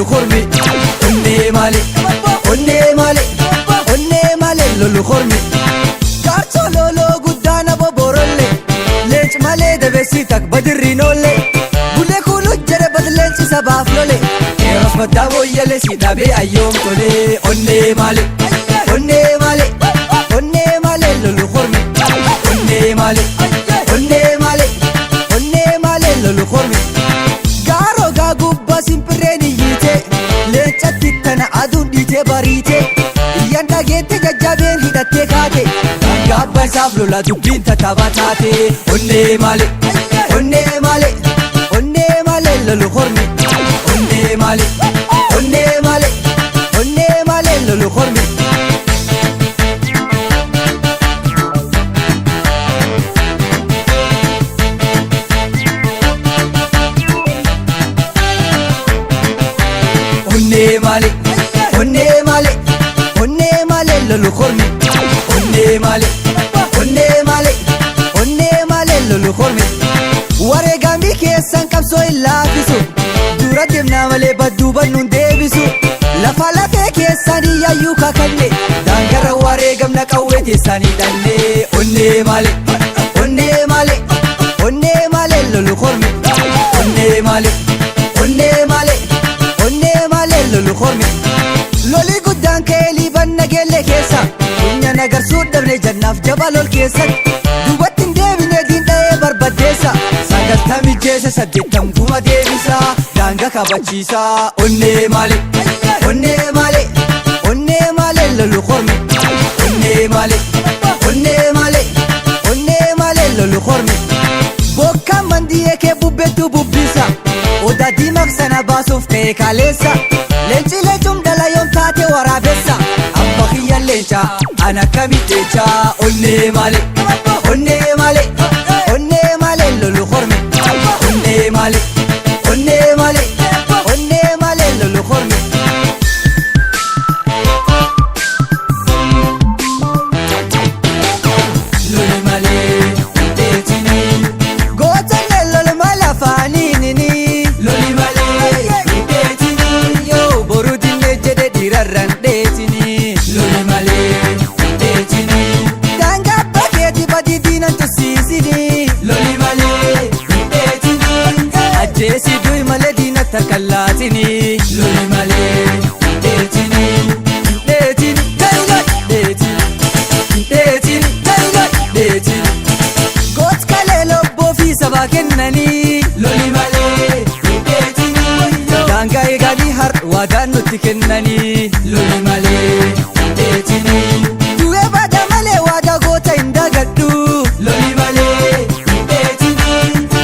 lolu khormi. Onnee malee lolu khormi. Kaartoo loloo guddaana boborolle. Leenci malee dabeessii tak badirriin oolle. Bulee kuulu jedhe badleenci sabaaf lole. Eeros baddaa booyyale si dhabee ayyoom tole. Onnee malee lolu khormi. Onnee malee lolu khormi. Gaaroo gaa gubbaa simpirreen iyyite. Leencatti tana aduun dhiitee bariite. Iyyaan dhageette jajjabeen hidhattee kaate. Gaabba isaaf lola dubbiin tatabaa taate. Onnee malee lolu khormi. Onnee malee lolu khormi. Onnee malee lolu khormi. Onnee malee lolu khormi. Wareegamii keessan qabsoo hin laafisu. Dura deemnaa malee badduuban nun deebisu. Lafa lafee keessan iyyayyuu kakanne. Daangarra wareegamna qawwee teessanii dhanne. Onnee malee lolu khormi. Onnee malee lolu khormi. Loli guddaan ka'ee liiban nageelle keessa. Funyaan agarsuu dhabne jannaaf jaba lol keessatti. Duubatti hin deebine diinda'ee barbaddeessa. 90 jeessa 80 deebisa. Daangaa kabachiisa. Onnee malee lolu khormi. Onnee malee lolu khormi. Bokkaan mandi'ee kee bubbeetu bubbisa. Odaa diimaaf sana baasuuf ta'e kaleessa. Leenci leencum dhala yoom taate waraabessa. Amma kiyyaan leenca ana kamitteecha. Onnee malee lolu khormi. Onnee malee lolu khormi. Ajjeesi du'i malee diina takkallaatini. Loli malee dheetini. Goot kalee lobboo fi sabaa kennanii. Loli malee dheetini. Daangaa eeganii har'a waadaan nutti kennanii. Loli malee dheetini. Du'ee baada malee waadaa goota hin dagadhu. Loli malee dheetini.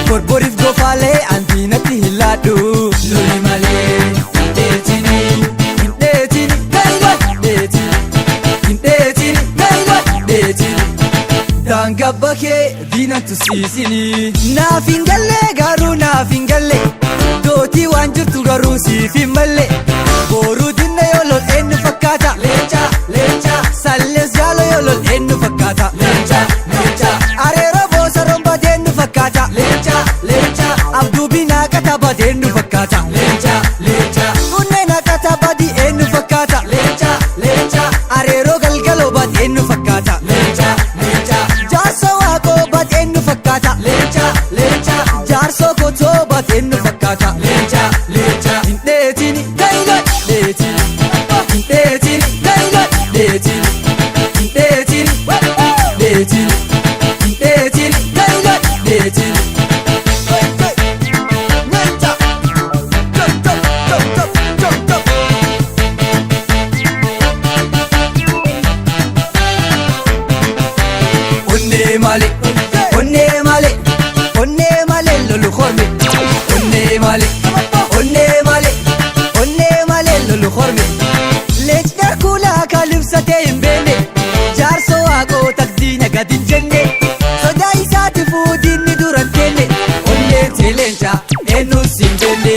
Borboriif gofaalee antiinatti hin laadhu. Loli malee dheetini. Daangaa bakkee diinan tusiisini. Naaf hin galle garuu naaf hin galle. Dootii waan jirtu garuu siif hin malle. Booruu dinna yoo lol eenyu fakkaata. Leenca sallees jaalo yoo lol eenyu fakkaata. Leenca areeroo boosa romba deenyu fakkaata. Leenca abduu binaa kataba deenyu fakkaata. Leenca kunneen akkata badii eenyu fakkaata. Leenca areeroo galgaloo baat eenyu fakkaata. Leenca jaarsoo waaqoo baat eenyu fakkaata. Leenca jaarsoo kotoo baat eenyu fakkaata. Leenca hin dheetini gaayilaa dheetini. Hin dheetini gaayilaa dheetini. Hin dheetini dheetini. Hin dheetini gaayilaa dheetini. Onnee malee lolu khormi. Onnee malee lolu khormi. Leenci darkuulaa kaalibsatee hin beenne. Jaarsoo waaqoo takdiina gadi hin jenne. Sodaa isaati fuudhinni duran kenne. Onneen leenca eenyus hin beenne.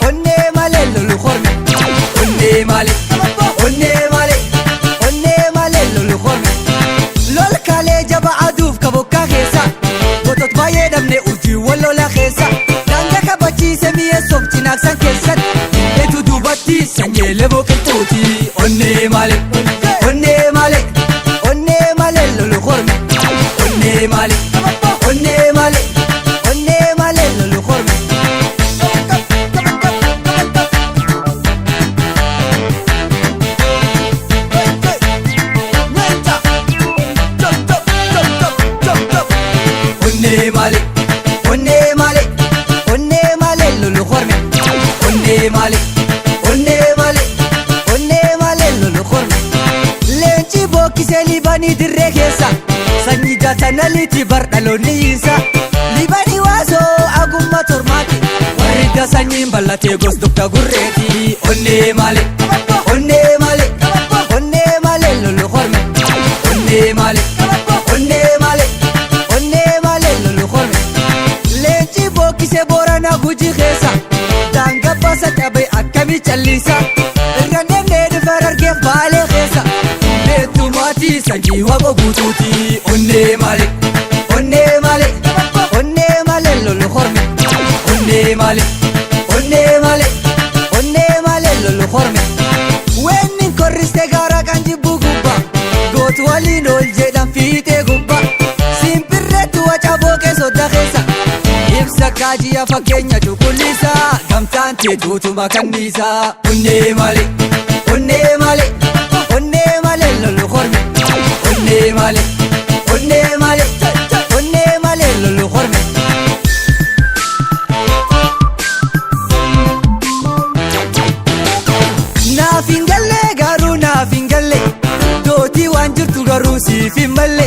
Onnee malee lolu khormi. Onnee malee lolu khormi. Lol kalee jaba aduuf kabokkaa keessa. Gotot baay'ee dhabne urjii wal lola keessa. Daangaa kabachiise Libanii dirree keessa sanyii jaatanaliiti bardhaloonni isa Libanii waasoo agumma tormaati warri sanyiin bal'atee gos dugda gurreeti onnee malee onnee malee onnee malee lolu horme onnee malee onnee malee onnee malee lolu horme leenci bokkisee boorana Gujii keessa daangaa baasa qabee akkamii callisa irra neemnee dhufa argeef baalee keessa beektumaatii sanyii waaqa guutuuti onnee malee onnee malee onnee malee lolu horme onnee malee onnee malee onnee malee lolu horme weenni korriste gaara kan jibbu gubba gootu waliin ol jedhan fiixee gubba simpirreetu waca booqee sodda keessa ibsa kaajiya fakkeenya cuquliisa gamtaan teetuutuma kanniisa onnee malee onnee malee onnee malee lolu horme onnee malee onnee malee onnee malee lolu horme naaf hin galle garuu naaf hin galle dootii waan jirtu garuu siif hin malle